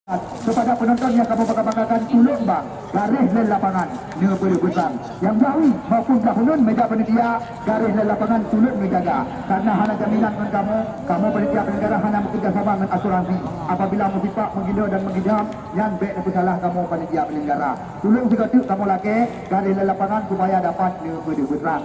Kepada penonton yang kamu banggakan, tolong bang garis di lapangan dengan berhutang yang bawi maupun dahulun meja panitia garis di lapangan tolong menjaga karena hanya jaminan dengan kamu panitia penyelenggara hanya bekerjasama dengan asuransi apabila musibah menggila dan menggidam yang baik dan salah kamu panitia penyelenggara tolong seketuk kamu lagi garis di lapangan supaya dapat dengan berhutang.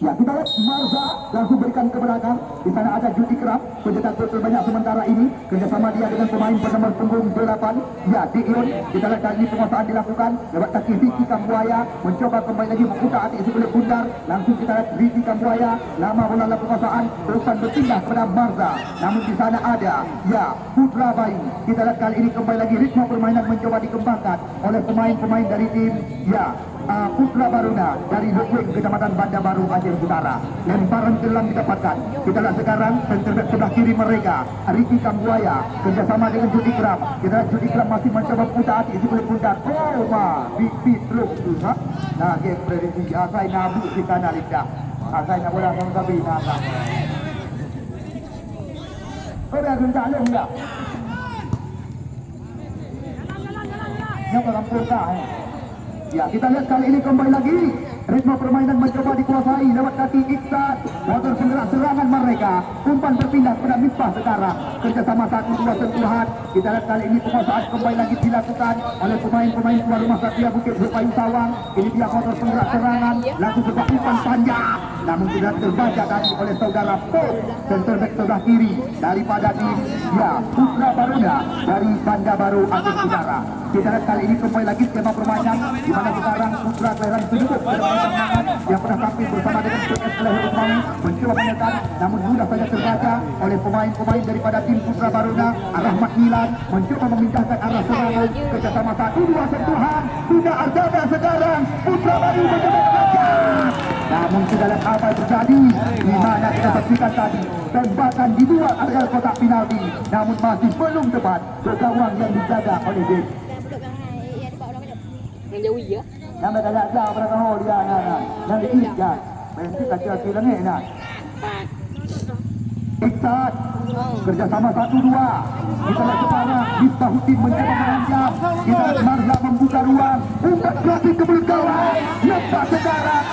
Ya, kita lihat Marza langsung berikan ke belakang. Di sana ada Judi Kerap, pencetak gol terbanyak sementara ini. Kerjasama dia dengan pemain bernomor punggung 8. Ya, Dion. Kita lihat kali ini penguasaan dilakukan. Lewat kaki Ricky Kambuaya. Mencoba kembali lagi mengutak atik sebelum bundar. Langsung kita lihat Ricky Kambuaya. Lama bola dalam penguasaan. Terusan berpindah kepada Marza. Namun di sana ada, ya, Putra Bayu. Kita lihat kali ini kembali lagi ritme permainan mencoba dikembangkan oleh pemain-pemain dari tim, ya, Putra Baruna dari Lukwik Kecamatan Banda Baru Aceh Utara. Lemparan kelam didapatkan. Kita lihat sekarang center sebelah kiri mereka Ricky Kambuaya kerjasama dengan Judi Kram. Kita lihat Judi Kram masih mencoba putar hati sebelum putar. Oh ma, big terus susah. Nah, game prediksi asai nabu si kana lidah. Asai nak bola sama sabi nasa. Oh dah gendak le enggak. Yang kampung kah? Ya, kita lihat kali ini kembali lagi ritme permainan mencoba dikuasai lewat kaki Iksan. Motor penggerak serangan mereka. Umpan berpindah kepada Misbah sekarang. Kerjasama 1-2 sentuhan. Kita lihat kali ini penguasaan kembali lagi dilakukan oleh pemain-pemain tuan rumah Satria Bukit Berpayu Sawang. Ini dia motor penggerak serangan. Langsung sebuah umpan panjang. Namun tidak terbaca tadi oleh saudara Pop. Center back sebelah kiri daripada tim, ya, Putra Baruna dari Banda Baru Aceh Utara. Kita lihat kali ini kembali lagi skema permainan di mana sekarang Putra kelahiran Sedukut yang pernah tampil bersama dengan PS Lahir Umami mencoba menekan, namun mudah saja terbaca oleh pemain-pemain daripada tim Putra Baruna. Rahmat Milan mencoba memindahkan arah serangan kerjasama 1-2 sentuhan. Sudah ada sekarang Putra Baru mencoba menekan. Namun kita lihat apa yang terjadi di mana kita saksikan tadi tembakan di luar area kotak penalti, namun masih belum tepat ke gawang yang dijaga oleh Dave. Yang jauh ya. Yang mereka tak tahu pada kau dia yang diikat. Berhenti kacau lagi nak. Iksan kerjasama 1-2. Kita lihat sekarang Misbahuddin mencoba menanjak. Kita lihat Marza membuka ruang. Umpan klasik ke belakang gawang. Lepas sekarang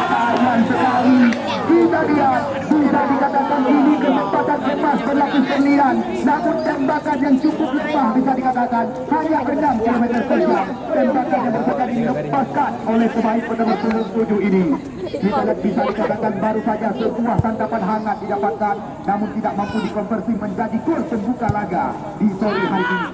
sayang sekali. Kita lihat bisa dikatakan ini kesempatan emas berlapis sembilan. Namun tembakan yang cukup lemah bisa dikatakan hanya 6 km per jam. Tembakan yang bersaja dilepaskan oleh pemain penerus 7 ini. Kita lihat bisa dikatakan baru saja sebuah santapan hangat didapatkan, namun tidak mampu dikonversi menjadi gol pembuka laga di sore hari ini.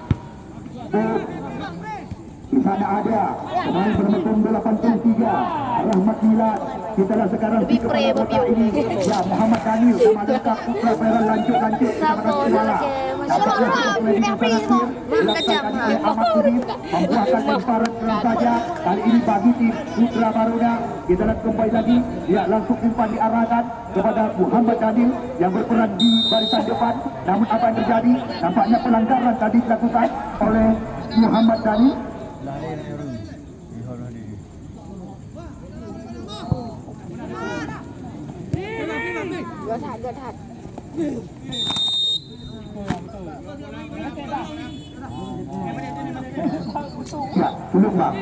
Di sana ada pemain bernomor 83 Rahmat Milan. Kita lihat sekarang di kepala kota ini, ya, Muhammad Daniel sama lengkap Putra Peran lanjut Kecamatan Kuala. Nampaknya seperti ini berhasil dilaksanakan oleh Ahmad Udin membuahkan lemparan keras saja. Kali ini bagi tim Putra Baruna. Kita lihat kembali lagi, ya, langsung umpan diarahkan kepada Muhammad Daniel yang berperan di barisan depan. Namun apa yang terjadi? Nampaknya pelanggaran tadi dilakukan oleh Muhammad Daniel. Gak tahan. Ya, tolong bang,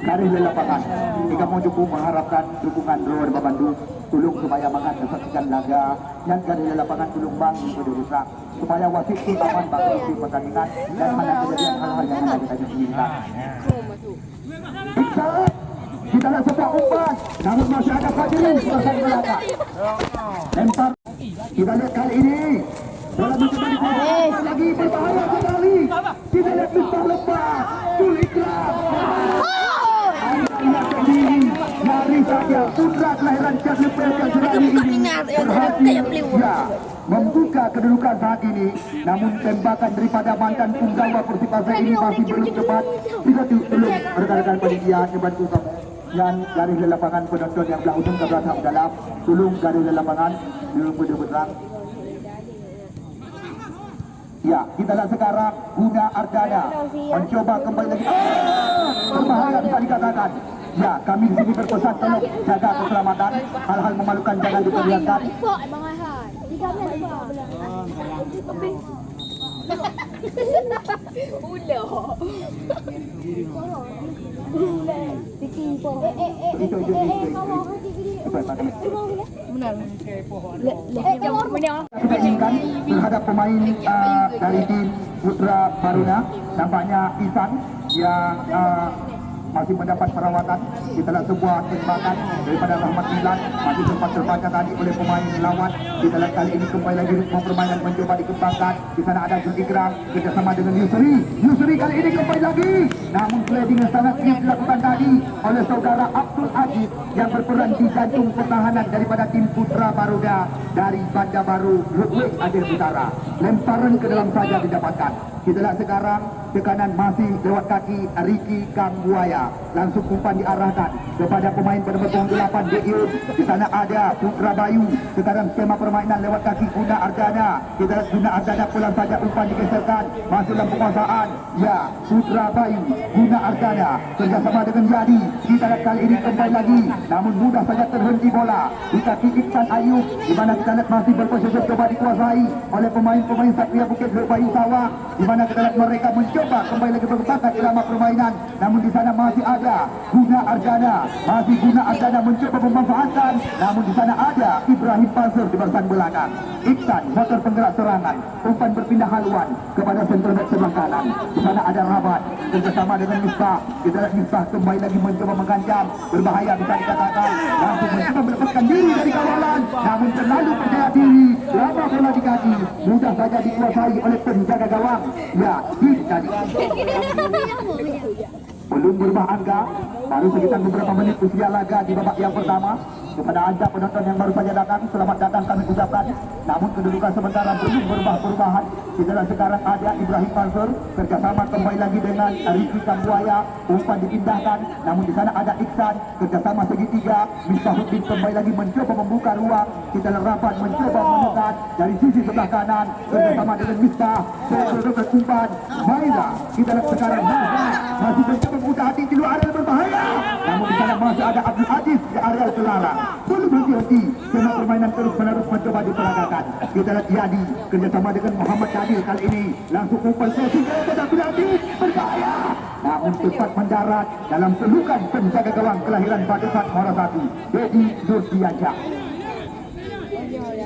garis di lapangan. Jika mau cukup mengharapkan dukungan Roar Bandung, tolong supaya mangat saksikan laga yang garis di lapangan. Tolong bang berdosa supaya wasit itu aman bang di pertandingan dan mana kejadian hal-hal yang ada kita inginkan. Kita lihat sebuah umpan, namun masih ada Fadil selesai belakang. Lempar. Kita lihat kali ini bola mencoba dikuasai lagi, berbahaya sekali. Kita lihat Misbah lepas, Tulikram. Ayah sendiri, lari saja Putra kelahiran Jaslepel Kajrani ini berhasil, ya, membuka kedudukan saat ini. Namun tembakan daripada mantan punggawa Persib Aceh ini masih belum tepat. Tidak belum rekan-rekan panitia membantu kamu. Yang garis di lapangan penonton yang belah ujung ke belakang dalam, tolong garis di lapangan berang. Ya, kita lihat sekarang Guna Ardana mencoba kembali lagi. Berbahaya bisa dikatakan. Ya, kami di sini berpesan tolong jaga keselamatan. Hal-hal memalukan jangan diperlihatkan. Ulo. Benar. Kita inginkan terhadap pemain dari tim Putra Baruna, nampaknya Isan yang masih mendapat perawatan. Kita lihat sebuah tembakan daripada Rahmat Milan masih sempat terbaca tadi oleh pemain lawan. Kita lihat kali ini kembali lagi ritme permainan mencoba dikembangkan. Di sana ada Jul Ikram kerjasama dengan Yusri. Yusri kali ini kembali lagi, namun sliding yang sangat siap dilakukan tadi oleh saudara Abdul Aziz yang berperan di jantung pertahanan daripada tim Putra Baruda dari Bandar Baru Ludwig Adil Utara. Lemparan ke dalam saja didapatkan. Kita lihat sekarang tekanan masih lewat kaki Ricky Kambuaya. Langsung umpan diarahkan kepada pemain bernomor 8 Deiyun. Di sana ada Putra Bayu. Sekarang skema permainan lewat kaki Guna Ardana. Kita lihat Guna Ardana pulang saja umpan digeserkan. Masih dalam penguasaan. Ya, Putra Bayu, Guna Ardana kerjasama dengan Yadi. Kita lihat kali ini kembali lagi, namun mudah saja terhenti bola di kaki Iksan Ayub, di mana kita lihat masih berposisi coba dikuasai oleh pemain-pemain Satria Bukit Bayu Sawang, di mana kita lihat mereka mencoba kembali lagi berbakat irama permainan. Namun di sana masih ada Guna Ardana, masih Guna Ardana mencoba memanfaatkan. Namun di sana ada Ibrahim Pasur di barisan belakang. Iksan motor penggerak serangan, umpan berpindah haluan kepada center back sebelah kanan. Di sana ada Rabat kerjasama dengan Misbah. Kita lihat Misbah kembali lagi mencoba mengganjam, berbahaya bisa dikatakan. Langsung mencoba melepaskan diri dari kawalan, namun terlalu percaya diri. Lama bola di kaki, mudah saja dikuasai oleh penjaga gawang. Ya, ini tadi. Belum berubah angka, baru sekitar beberapa menit usia laga di babak yang pertama. Kepada anda penonton yang baru saja datang, selamat datang kami ucapkan. Namun kedudukan sementara belum berubah perubahan. Kita lihat sekarang ada Ibrahim Mansur kerjasama kembali lagi dengan Ricky Kambuaya. Umpan dipindahkan, namun di sana ada Iksan kerjasama segitiga. Misbahuddin kembali lagi mencoba membuka ruang. Kita lihat Rabat mencoba menekan dari sisi sebelah kanan kerjasama dengan Misbah. Berdekat umpan Maila. Kita lihat sekarang masih mencoba membuka hati di luar area berbahaya. Namun di sana masih ada Abdul Aziz di area terlarang. Belum berhenti-henti, skema permainan terus-menerus mencoba diperagakan. Kita lihat Yadi kerjasama dengan Muhammad Nadir kali ini. Langsung umpan crossing kepada Abdul Aziz, berbahaya. Namun cepat mendarat dalam pelukan penjaga gawang kelahiran Badesat Muara 1, Dedi Nurdiansyah.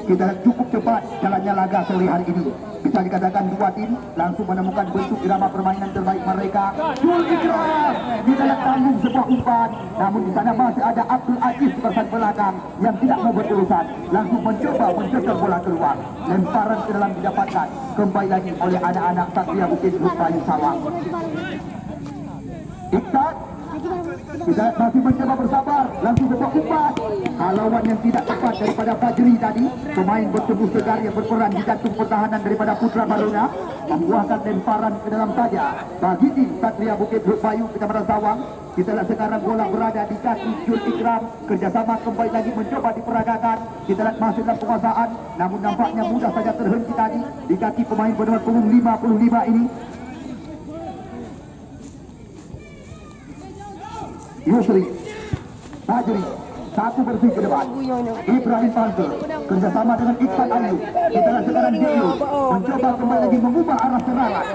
Kita cukup cepat jalannya laga sore hari ini. Bisa dikatakan dua tim langsung menemukan bentuk irama permainan terbaik mereka. Jul Ikram tidak tanggung sebuah umpan, namun di sana masih ada Abdul Aziz bersama belakang yang tidak mau berurusan. Langsung mencoba mencetak bola keluar. Lemparan ke dalam didapatkan kembali lagi oleh anak-anak Satria Bukit Bayu Sawang. Iksan kita masih mencoba bersabar, langsung sebuah umpan. Halauan yang tidak tepat daripada Fajri tadi, pemain bertubuh segar yang berperan di jantung pertahanan daripada Putra Baruna, membuahkan lemparan ke dalam saja bagi tim Satria Bukit Bayu Kecamatan Sawang. Kita lihat sekarang bola berada di kaki Jul Ikram, kerjasama kembali lagi mencoba diperagakan. Kita lihat masih dalam penguasaan, namun nampaknya mudah saja terhenti tadi di kaki pemain bernomor punggung 55 ini. Yusri, Fajri, satu bersih ke depan. Ibrahim Pantur kerjasama dengan Iksan Ayub. Kita lihat sekarang Deiyun mencoba kembali lagi mengubah arah serangan.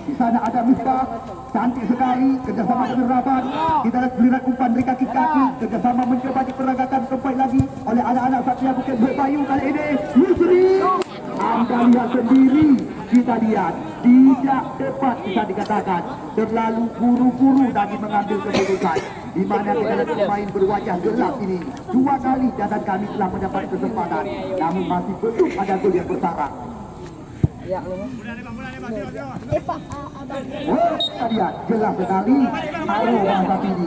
Di sana ada Misbah, cantik sekali kerjasama dengan Rabat. Kita lihat giliran umpan dari kaki-kaki, kerjasama mencoba diperagakan kembali lagi oleh anak-anak Satria Bukit Bayu kali ini. Yusri, anda lihat sendiri, kita lihat tidak tepat, bisa dikatakan terlalu buru-buru tadi mengambil keputusan, di mana kita lihat pemain berwajah gelap ini dua kali dan kami telah mendapat kesempatan, namun masih belum ada gol yang bersarang. Oh, kita lihat jelas sekali aroma saat ini.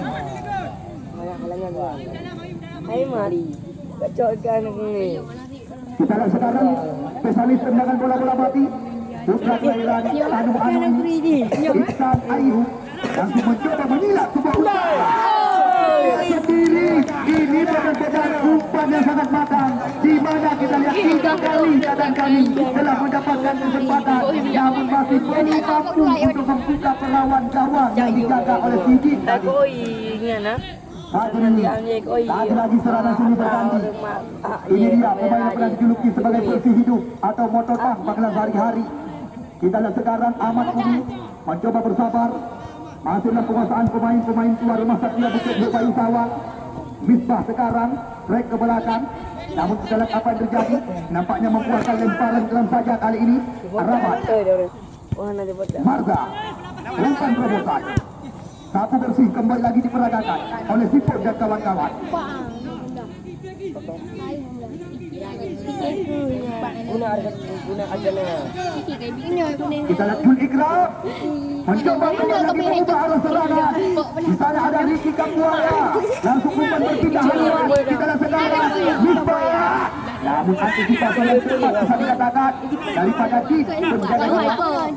Hai mari, kecokkan ini. Kita lihat sekarang spesialis tendangan bola-bola mati Putra kelahiran Anu ini Iksan Ayub langsung mencoba menilak sebuah umpan sendiri. Ini benar-benar umpan yang sangat matang, di mana kita lihat 3 kali dan kami telah mendapatkan kesempatan, namun masih belum mampu untuk membuka perlawan gawang yang dijaga oleh Sidin tadi. Lagi-lagi serangan sini berganti. Ini dia pemain yang pernah dijuluki sebagai bersih hidup atau mototang panggilan sehari-hari. Kita lihat sekarang Ahmad Kudu mencoba bersabar. Masih dalam penguasaan pemain-pemain tuan rumah Satria Bukit Bayu Sawang. Misbah sekarang track ke belakang. Namun kita lihat apa yang terjadi. Nampaknya membuahkan lemparan dalam saja kali ini. Rahmat Marza umpan terobosan. Sapu bersih kembali lagi diperagakan oleh Siput dan kawan-kawan. Kita lihat Jul Ikram mencoba kembali lagi membuka arah serangan. Di sana ada Ricky Kambuaya, langsung umpan berpindah haluan. Kita lihat sekarang Misbah. Namun antisipasi yang cepat bisa dikatakan daripada Din penjaga gawang.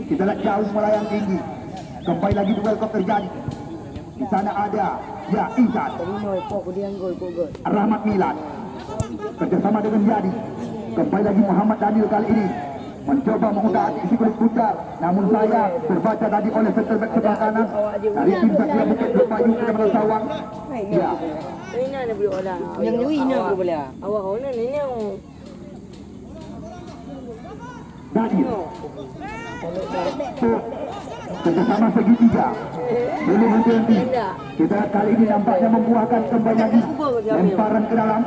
Kita lihat jauh melayang tinggi. Kembali lagi duel kok terjadi. Di sana ada Izzat Rahmat Milad kerjasama dengan Yadi. Kembali lagi Muhammad Daniel kali ini mencoba mengutak isi kulit putar. Namun saya terbaca tadi oleh center back sebelah kanan dari tim Satria Bukit Bayu Kecamatan Sawang. Ya. Yang ni nak boleh. Awak orang ni yang Daniel kerjasama segitiga belum berhenti. Kita kali ini nampaknya membuahkan kembali lagi lemparan ke dalam.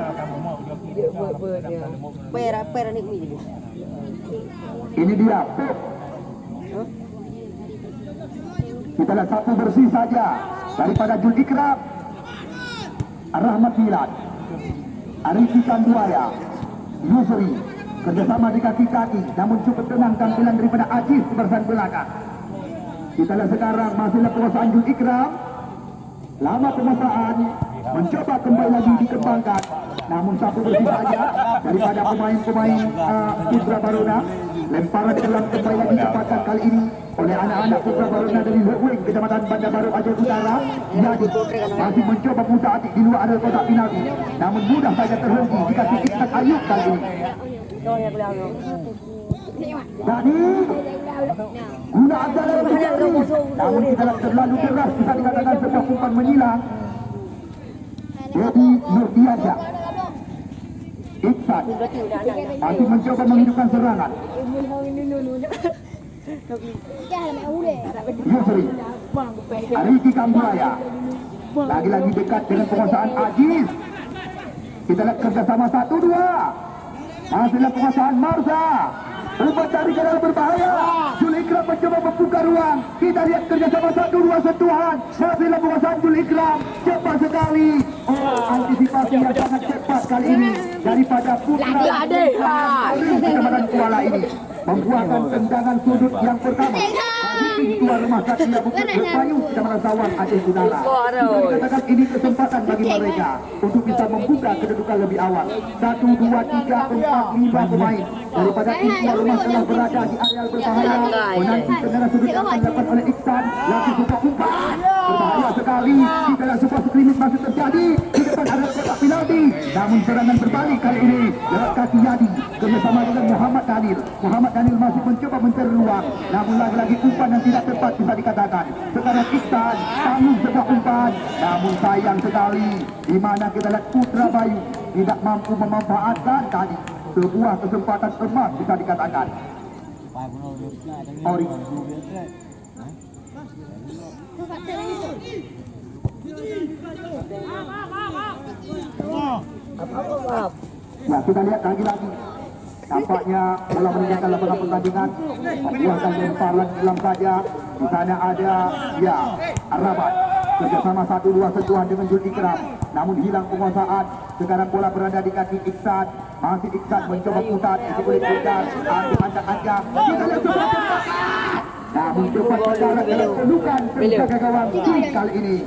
Ini dia. Kita lihat satu bersih saja daripada Jul Ikram, Rahmat Milad, Arifin Kambuaya, Yusri kerjasama di kaki-kaki. Namun cukup tenang tampilan daripada Aziz di barisan belakang. Kita lihat sekarang masihlah penguasaan Jul Ikram. Lama penguasaan mencoba kembali lagi dikembangkan. Namun satu bersih saja daripada pemain-pemain Putra Baruna. Lemparan ke dalam kembali lagi cepatkan kali ini oleh anak-anak Putra Baruna dari Wing Kecamatan Bandar Baru Aceh Utara. Jadi masih mencoba putar atik di luar area kotak penalti. Namun mudah saja terhenti dikasih Ikhlas Ayub kali ini. Jadi guna adalah terjadi. Namun kita terlalu keras bisa dikatakan sebuah umpan menyilang. Jadi Nurdiaja Iksan masih mencoba menghidupkan serangan. Yusri Ariki Kambuaya lagi-lagi dekat dengan penguasaan Aziz. Kita lihat kerjasama 1-2. Masihlah penguasaan Marza. Umpan dari kedal berbahaya. Jul Ikram mencoba membuka ruang. Kita lihat kerjasama 1-2 sentuhan. Masihlah penguasaan Jul Ikram. Cepat sekali. Antisipasi yang sangat cepat kali ini daripada Putra Kecamatan Kuala ini membuahkan tendangan sudut yang pertama bagi tuan rumah Satria Bukit Bayu Kecamatan Sawang Aceh Utara. Bisa dikatakan ini kesempatan bagi mereka untuk bisa membuka kedudukan lebih awal. 1, 2, 3, 4, 5 pemain daripada tim tuan rumah telah berada di area berbahaya menanti tendangan sudut yang akan dilakukan oleh Iksan. Langsung sebuah umpan berbahaya sekali. Kita lihat sebuah skrimit masih terjadi di depan area kotak penalti. Namun serangan berbalik kali ini lewat kaki Yadi kerjasama dengan Muhammad Daniel. Muhammad Daniel masih mencoba mencari ruang. Namun lagi-lagi umpan yang tidak tepat bisa dikatakan. Sekarang Iksan tanggung sebuah umpan. Namun sayang sekali di mana kita lihat Putra Bayu tidak mampu memanfaatkan tadi sebuah kesempatan emas bisa dikatakan. Ori. Ya, kita lihat lagi-lagi. Nampaknya bola meninggalkan lapangan pertandingan. Membuahkan lemparan dalam saja. Di sana ada Arabat. Kerjasama 1-2 sentuhan dengan Jul Ikram. Namun hilang penguasaan. Sekarang bola berada di kaki Iksan. Masih Iksan mencoba putar. Isi kulit putar. Ancang-ancang. Kita lihat cepat. Namun cepat berjalan dalam pelukan penjaga gawang kali ini.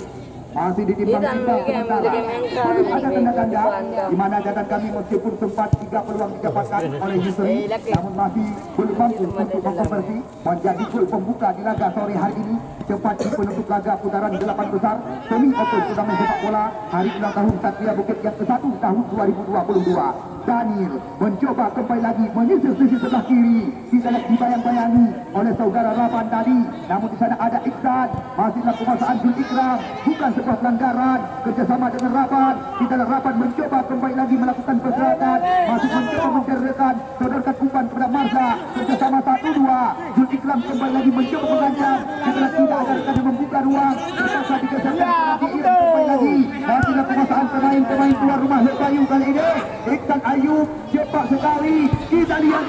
Masih ditimbang sementara. Belum ada tanda ganda di mana jangkaan kami meskipun sempat 3 peluang didapatkan oleh Yusri, namun masih belum mampu untuk mengkonversi menjadi gol pembuka di laga sore hari ini. Cepat di penutup laga putaran 8 besar semi open turnamen sepak bola hari ulang tahun Satria Bukit yang ke-1 tahun 2022. Daniel mencoba kembali lagi menyisir sisi sebelah kiri, tidak dibayang-bayangi oleh saudara Raban tadi. Namun di sana ada Iksan, masih dalam penguasaan Jul Ikram, bukan sebuah pelanggaran kerjasama dengan Raban. Di dalam Raban mencoba kembali lagi melakukan pergerakan, masih mencoba mencerdaskan, sodorkan umpan kepada Marza, kerjasama 1-2. Jul Ikram kembali lagi mencoba mengancam, setelah tidak ada rekan yang membuka ruang, terpaksa dikejarkan kembali lagi. Masih dalam penguasaan pemain tuan rumah Lebayu kali ini. Iksan Ayub cepat sekali, kita lihat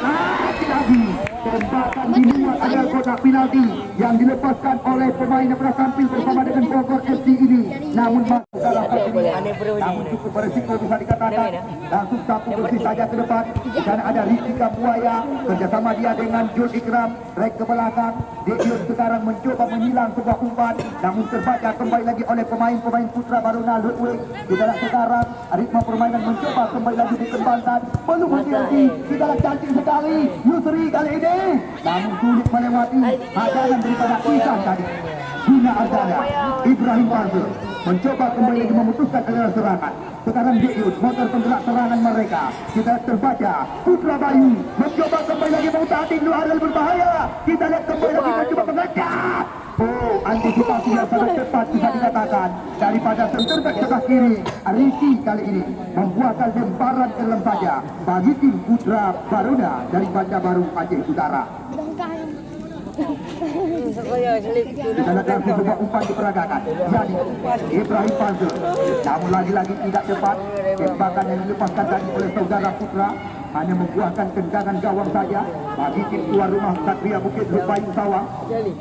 lagi tembakan di luar area kotak penalti yang dilepaskan oleh pemain yang pernah tampil bersama dengan Bogor FC ini. Namun masuk dalam namun cukup berisiko bisa dikatakan. Langsung sapu bersih saja ke depan. Di sana ada Rizky Kapuaya, kerjasama dia dengan Jul Ikram, rek ke belakang. Dia sekarang mencoba menyilang sebuah umpan, namun terbaca kembali lagi oleh pemain putra Baruna Ludwig. Di dalam sekarang ritme permainan mencoba kembali lagi dikembangkan, belum hati-hati. Di dalam cantik sekali Yusri kali ini, namun sulit melewati hadangan daripada Isan tadi. Gina Ardana, Ibrahim Fazil mencoba kembali lagi memutuskan adalah serangan. Sekarang Diut, motor penggerak serangan mereka. Kita terbaca Putra Bayu mencoba kembali lagi mengutati dulu area berbahaya. Kita lihat kembali lagi mencoba mengangkat. Oh, antisipasi yang sangat cepat bisa dikatakan daripada senterback sebelah kiri. Riki kali ini membuatkan lemparan ke dalam saja bagi tim Putra Baruna dari Bandar Baru Aceh Utara. Kita lihat langsung sebuah umpan diperagakan. Jadi Ibrahim Fazil, namun lagi-lagi tidak cepat. Tembakan yang dilepaskan tadi oleh saudara Putra hanya membuahkan tendangan gawang saja bagi tim tuan rumah Satria Bukit Bayu Sawang,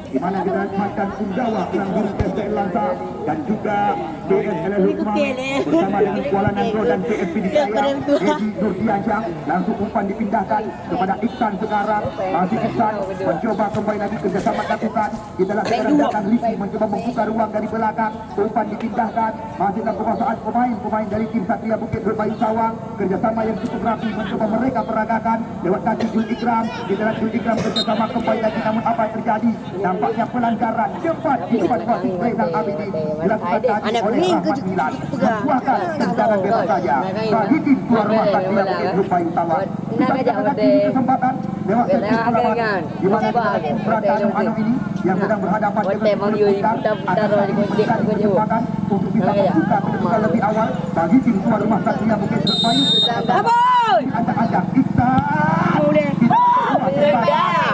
di mana kita lihatkan Undawa Perang Biru SDL Lansa dan juga PSL Lukman bersama dengan Kuala Nangro dan PSP di Jaya. Edi Nurdiansyah, langsung umpan dipindahkan kepada Iksan sekarang. Masih Iksan mencoba kembali lagi kerjasama lakukan. Kita lihat sekarang datang Lisi mencoba membuka ruang dari belakang. Umpan dipindahkan, masih dalam penguasaan pemain dari tim Satria Bukit Bayu Sawang. Kerjasama yang cukup rapi mencoba mereka peragakan lewat kaki Jul Ikram. Di dalam Jul Ikram kerjasama kembali lagi, namun apa yang terjadi? Nampaknya pelanggaran cepat di depan wasit Zainal Abidin dilakukan tadi oleh Rahmat Milan, membuahkan tendangan bebas saja bagi tim tuan rumah Satria Bukit Bayu Sawang. Kita katakan ini kesempatan lewat servis perlawanan di mana kita Putra Anu ini yang sedang berhadapan dengan Putra akan memberikan kesempatan untuk bisa membuka kedudukan lebih awal bagi tim tuan rumah Satria Bukit Bayu. Ajak Iksan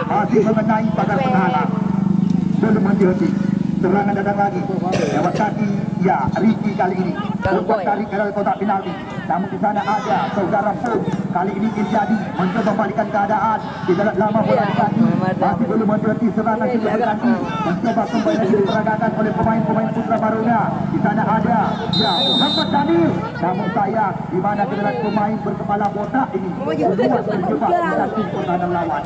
masih mengenai pagar penahanan, belum menjadi serangan datang lagi lewat kaki ya Riki kali ini membuat tarik ke kotak penalti. Namun di sana ada saudara Pum, kali ini Irjadi mencoba balikan keadaan. Di dalam lama bola kaki masih belum menjadi serangan juga berganti, mencoba kembali diperagakan oleh pemain Putra Baruna. Di sana ada ya Muhammad Daniel, namun sayang di mana kedalam pemain berkepala botak ini membuat mencoba menjatuh pertahanan lawan.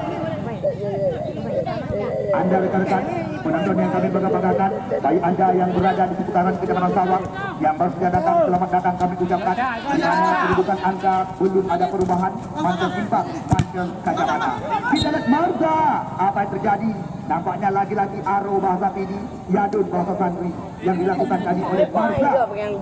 Anda rekan-rekan penonton yang kami bangga-banggakan, baik Anda yang berada di seputaran Kecamatan Sawang yang baru saja datang, selamat datang kami ucapkan. Di mana kedudukan Anda belum ada perubahan, Mantel Simpang, Mantel Kacamata. Kita lihat Marza, apa yang terjadi? Nampaknya lagi-lagi Aro bahasa Pidi, Yadun bahasa Santri yang dilakukan tadi oleh Marza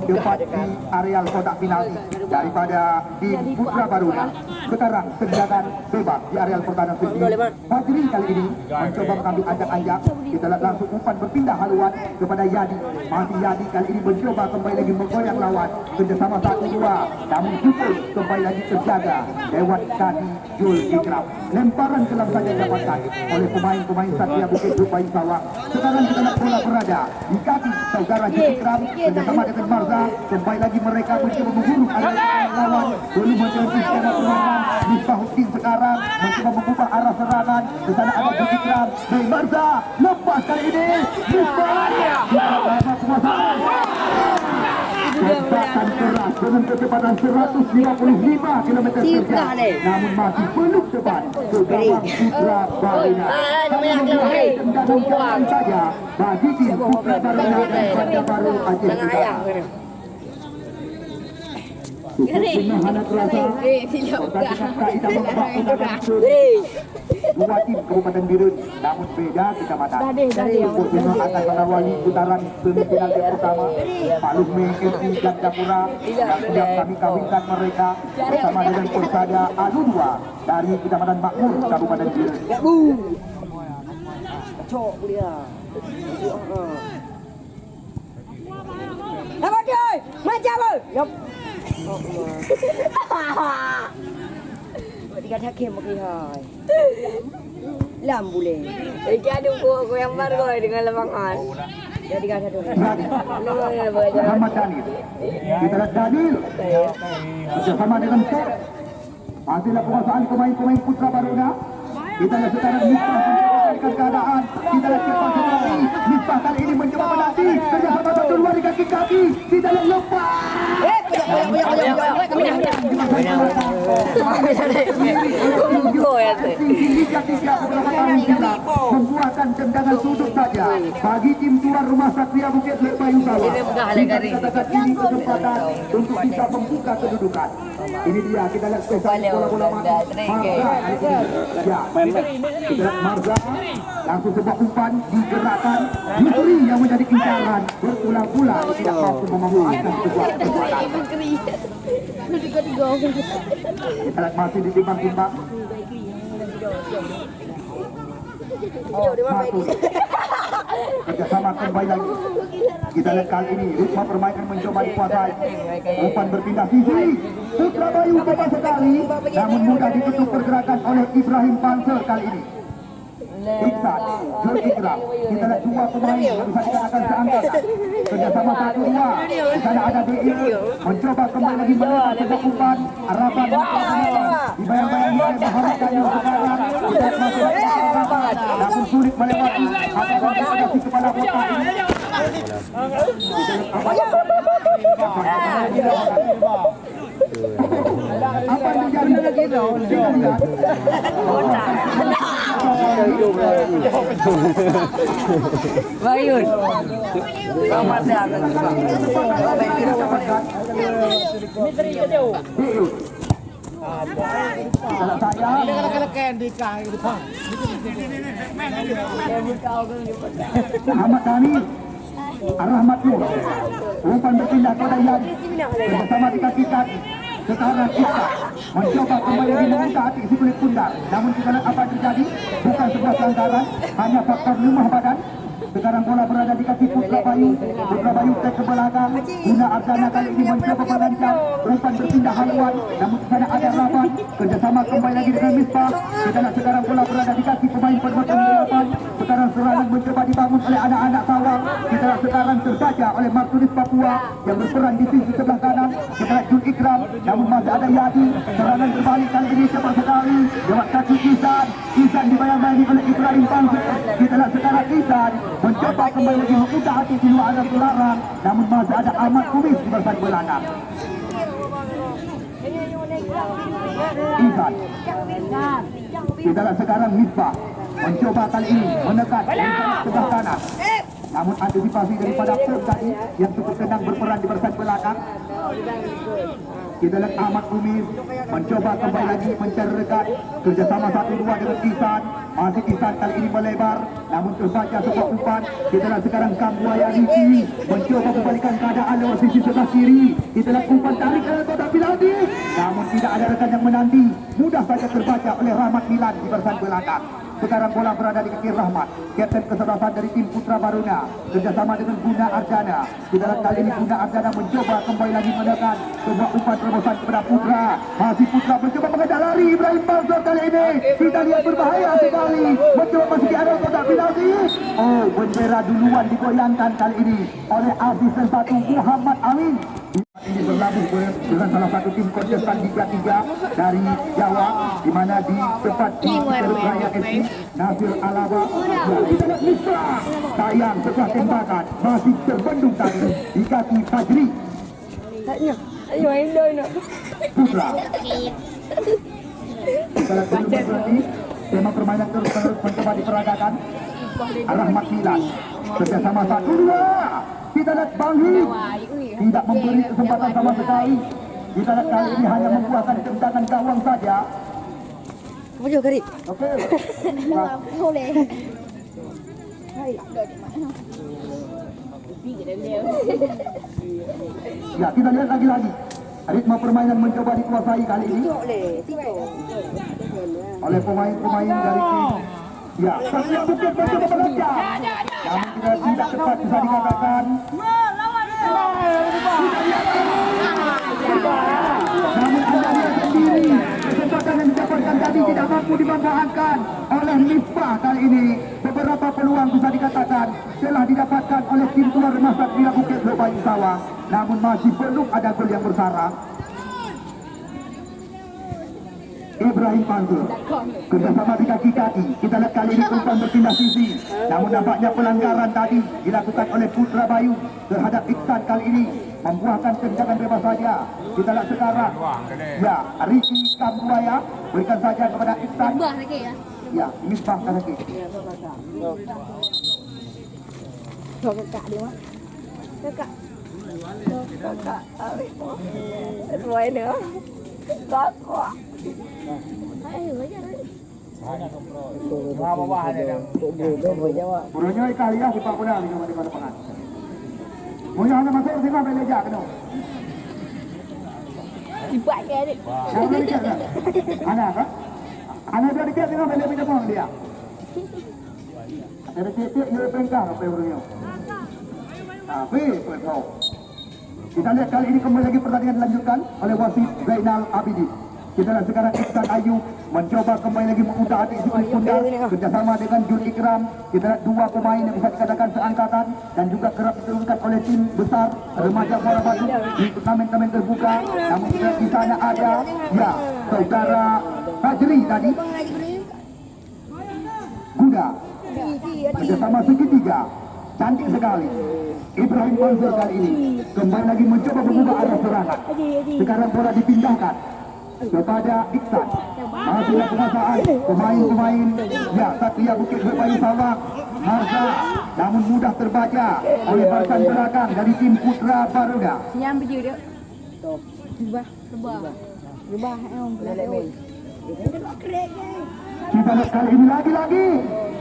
tepat di areal kotak penalti daripada tim Putra Baruna. Sekarang tendangan bebas di areal pertahanan sendiri. Fajri kali ini mencoba mengambil anjak-anjak. Kita lihat langsung umpan berpindah haluan kepada Yadi. Masih Yadi kali ini mencoba kembali lagi menggoyang lawan kerjasama 1-2. Namun cukup kembali lagi terjaga lewat kaki Jul Ikram. Lemparan kelam saja dapatkan oleh pemain Satria Bukit Bayu Sawang. Sekarang kita lihat bola berada di kaki saudara Jul Ikram kerjasama dengan Marza. Kembali lagi mereka mencoba memburu area lawan. Belum menjadi skema permainan. Misbahuddin sekarang mencoba mengubah arah serangan. Di sana ada Jul Ikram. Dari Marza lepas kali ini. Tembakan keras dengan kecepatan 155 km per jam, namun masih belum tepat ke gawang Putra Baruna. Tendangan gawang saja bagi tim Putra Baruna dan Bandar Baru Aceh Utara. Dengan hangat rasa pertandingan kaedah membak undangan dua tim Kabupaten Birun, namun beda kecamatan. Portino akan mengawali putaran semifinal yang pertama. Pak Lukmi FC Gandapura yang siap kami kawinkan mereka bersama dengan Persada A2 dari Kecamatan Makmur, Kabupaten Birun. Cok dia. Apa dia? Macam apa? Yup. Buat dikata kem bagi hai. Lam boleh. Iki ada aku yang baru dengan lapangan. Jadi kata tu. Muhammad Danil. Kita lihat Danil bersama dengan Sok. Hasil penguasaan pemain-pemain Putra Baruna. Kita lihat sekarang Miftah mencapai keadaan. Kita lihat cepat sekali. Miftah kali ini mencoba menanti. Kerjasama satu dua di kaki-kaki. Kita lihat lepas. Membuatkan tendangan sudut saja bagi tim tuan rumah Satria Bukit Lepayu Bawah. Katakan ini kesempatan untuk bisa membuka kedudukan. Ini dia kita lihat spesial bola-bola Marza. Ya, kita lihat Marza langsung sebuah umpan digerakkan. Yusri yang menjadi incaran berulang-ulang tidak mampu memanfaatkan sebuah kesempatan. Kita lihat masih ditimbang-timbang. Martus kerjasama kembali lagi. Kita lihat kali ini ritme permainan mencoba dikuasai. Umpan berpindah sisi. Putra Bayu cepat sekali, namun mudah ditutup pergerakan oleh Ibrahim Panser kali ini. Iksan, Jul Ikram. Kita lihat dua pemain yang bisa dikatakan seangkatan. Kerjasama 1-2. Di sana ada DI mencoba kembali lagi menekan sebuah umpan. Harapan dibayang-bayang oleh Muhammad Danil sekarang. Kita masih harapan, namun sulit melewati. Akan kasih kepala botak. Apa yang terjadi? Kita lihat. Bayun. Selamat datang. Ahmad Danil, Rahmat Nur, umpan berpindah kepada Yan bersama di kaki-kaki. Sekarang kita mencoba kembali membuka hati si kulit pundar. Namun kita lihat apa yang terjadi. Bukan sebuah pelanggaran, hanya faktor lemah badan. Sekarang bola berada di kaki Putra Bayu. Putra Bayu tek ke belakang. Guna Ardana kali ini mencoba merancang. Umpan berpindah haluan. Namun di sana ada Raban. Kerjasama kembali lagi dengan Miftah. Kita lihat sekarang bola berada di kaki pemain perbotol 8. Sekarang serangan mencoba dibangun oleh anak-anak Sawang. Kita lihat sekarang terbaca oleh Martunis Papua yang berperan di sisi sebelah kanan. Kita lihat Jul Ikram. Namun masih ada Yadi. Serangan berbalik kali ini cepat sekali. Lewat kaki Isan. Isan dibayang-bayangi oleh Ibrahim Panser. Kita lihat sekarang Isan mencoba kembali lagi membuka hati di luar ada terlarang. Namun masih ada Ahmad Kumis di bersama belakang. Isan. Kita lihat sekarang Miftah mencoba kali ini menekan sebelah kanan. Namun antisipasi daripada Pom tadi yang cukup tenang berperan di bersama belakang. Kita lihat Ahmad Kumis mencoba kembali lagi mencari rekat. Kerjasama 1-2 dengan Isan. Masih Isan kali ini melebar, namun terbaca sebuah umpan. Kita lihat sekarang Kambuaya Riki mencoba membalikan keadaan lewat sisi sebelah kiri. Kita lihat umpan tarik ke kotak penalti, namun tidak ada rekan yang menanti. Mudah saja terbaca oleh Rahmat Milan di bersama belakang. Sekarang bola berada di kaki Rahmat, kapten kesebelasan dari tim Putra Baruna, kerjasama dengan Guna Ardana. Kita lihat kali ini Guna Ardana mencoba kembali lagi menekan sebuah umpan terobosan kepada Putra. Masih Putra mencoba mengejar lari. Ibrahim Panser kali ini kita lihat berbahaya sekali, mencoba masih di area kotak penalti. Oh, bendera duluan digoyangkan kali ini oleh asisten 1 Muhammad Amin. Ini berlabuh dengan salah satu tim kontestan Liga 3 dari Jawa, di mana di tempat di Raya FC Nasir Alaba. Sayang setelah tembakan masih terbendung tadi di kaki Fajri. Putra. Kita lihat dulu berarti tema permainan terus mencoba diperagakan. Rahmat Milan kerjasama 1-2. Kita lihat Bang Hid tidak memberi kesempatan sama sekali. Kita lihat kali ini hanya membuahkan tendangan gawang saja. Maju kari. Okey. Boleh. Ya, kita lihat lagi-lagi. Ritme permainan mencoba dikuasai kali ini oleh pemain-pemain dari tim. Ya, Satria Bukit mencoba meloncat. Namun tidak tepat bisa dikatakan. Namun anda lihat sendiri, kesempatan yang didapatkan tadi tidak mampu dimanfaatkan oleh Misbah kali ini. Beberapa peluang bisa dikatakan telah didapatkan oleh tim tuan rumah Satria Bukit Lubang Sawang. Namun masih belum ada gol yang bersarang. Ibrahim Mansur kerjasama di kaki-kaki. Kita lihat kali ini umpan berpindah sisi. Namun nampaknya pelanggaran tadi dilakukan oleh Putra Bayu terhadap Iksan kali ini. Membuahkan tendangan bebas saja. Kita lihat sekarang. Ya, Ricky Kambuaya berikan saja kepada Iksan. Ya, Misbah kaki. Kakak dia mah. Kakak. Tuai dia. Kakak. Burungnya kali ya di Pak Puna di mana pengan. Punya anak masuk sini apa leja kena. Dibuat ke adik. Siapa dekat kan? Anak kan? Anak dia dekat dengan beli pinjam uang dia. Ada titik dia pengkah apa burungnya. Tapi betul. Kita lihat kali ini kembali lagi pertandingan dilanjutkan oleh wasit Zainal Abidin. Kita lihat sekarang Iksan Ayu mencoba kembali lagi mengutak adik si Pundar kerjasama dengan Jul Ikram. Kita lihat dua pemain yang bisa dikatakan seangkatan dan juga kerap diturunkan oleh tim besar remaja Muara Batu di turnamen-turnamen terbuka. Namun kita di sana ada ya saudara Fajri tadi Guda kerjasama segitiga cantik sekali. Ibrahim Mansur kali ini kembali lagi mencoba membuka arah serangan. Sekarang bola dipindahkan kepada Iksan. Masih penguasaan pemain-pemain ya Satria Bukit Lubang Sawang. Marza namun mudah terbaca oleh barisan belakang dari tim Putra Baruda. Senyam baju dia. Rubah. Rubah em. Kita lihat kali ini lagi-lagi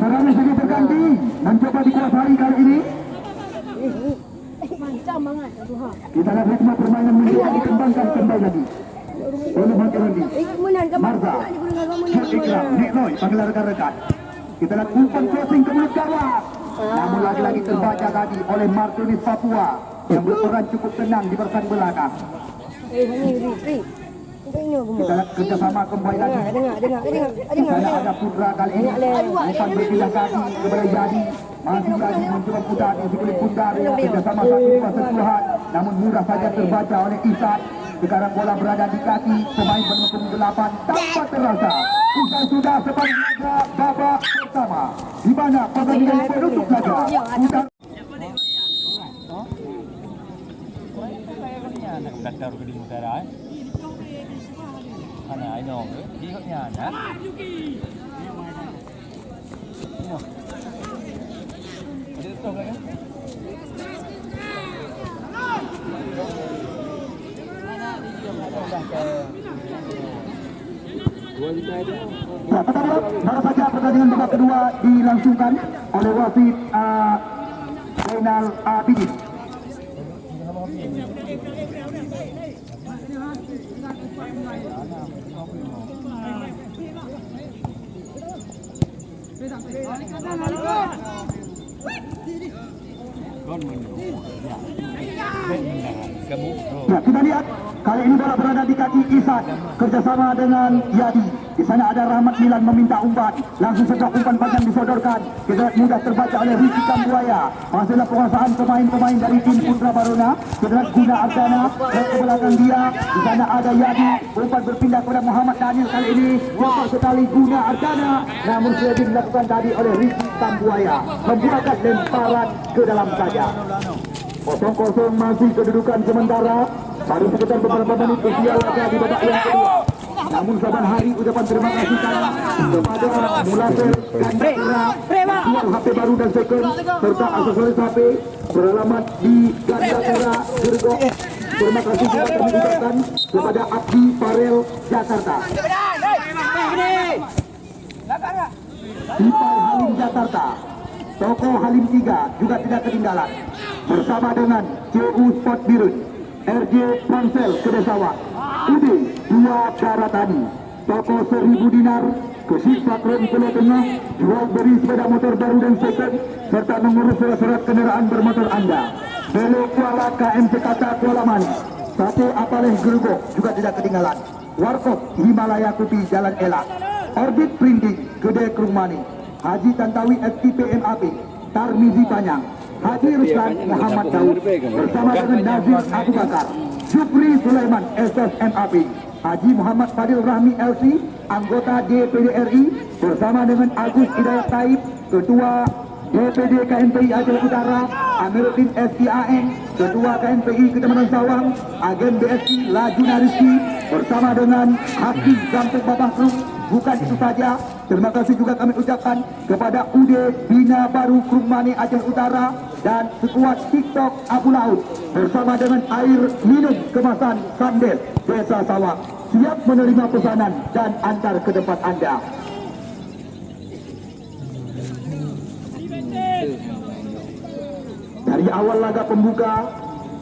serangan segi berganti mencoba dikuasai kali ini. Macam banget Tuhan. Kita lihat ritme permainan mencoba dikembangkan kembali lagi oleh Makirundi. Marza, Syed Ikram, Nik Loy, panggil rekan-rekan. Kita lihat umpan crossing ke mulut gawang. Namun lagi-lagi terbaca tadi oleh Martinez Papua yang berperan cukup tenang di barisan belakang. Kita lihat kerjasama kembali lagi. Di sana ada Putra kali ini. Umpan berpindah kaki kepada Yadi. Masih lagi mencoba putar di sekulit Pundar. Kerjasama satu dua sentuhan. Namun mudah saja terbaca oleh Isan. Sekarang bola berada di kaki pemain bermusim 8 tanpa terasa. Usai sudah sepanjang babak pertama. Di mana pertandingan penutup laga. Đặt đầu cái đi một cái đấy. Anh này ai nổ nữa, đi góc nhà nè. Ya, baru saja pertandingan babak kedua dilangsungkan oleh wasit Zainal Abidin. Ya, kita lihat kali ini bola berada di kaki Isan kerjasama dengan Yadi. Di sana ada Rahmat Milan meminta umpan, langsung saja umpan panjang disodorkan. Kita lihat mudah terbaca oleh Ricky Kambuaya. Masihlah penguasaan pemain-pemain dari tim Putra Baruna. Kita lihat Guna Ardana dan ke belakang dia. Di sana ada Yadi. Umpan berpindah kepada Muhammad Daniel kali ini. Cepat sekali Guna Ardana. Namun sudah dilakukan tadi oleh Ricky Kambuaya. Membuatkan lemparan ke dalam saja. 0-0 masih kedudukan sementara. Baru sekitar beberapa menit usia laga di babak yang kedua. Namun saban hari ucapan terima kasih kepada Mulaser dan Kira jual HP baru dan second serta aksesoris HP beralamat di Ganda Kira Gergo Terima kasih juga kami ucapkan kepada Abdi Farel Jakarta. Pipai Halim Jakarta, Toko Halim 3 juga tidak ketinggalan. Bersama dengan CU Sport Birun, RJ Ponsel Kedesawang, UD 2 Karatani, Toko 1000 Dinar, Kesik Sakron Pulau Tengah, jual beri sepeda motor baru dan second, serta mengurus surat-surat kendaraan bermotor Anda. Belo Kuala KMC Kata Kuala Mani, Sate Apaleh Gerugok juga tidak ketinggalan. Warkop Himalaya Kopi Jalan Elak, Orbit Printing Gede Krumani, Haji Tantawi STPMAP, Tarmizi Panyang, Haji Ruslan Muhammad Daud bersama dengan Nazir Abu Bakar, Jufri Sulaiman SSMAP, Haji Muhammad Fadil Rahmi LC, anggota DPD RI bersama dengan Agus Hidayat Taib, Ketua DPD KNPI Aceh Utara, Amiruddin SIAN, Ketua KNPI Kecamatan Sawang, Agen BSI Lajuna Rizki bersama dengan Hakim Gampung Babah Kruk. Bukan itu saja, terima kasih juga kami ucapkan kepada UD Bina Baru Krumani Aceh Utara dan sekuat TikTok Abu Laut bersama dengan air minum kemasan Sandes Desa Sawang, siap menerima pesanan dan antar ke tempat Anda. Dari awal laga pembuka,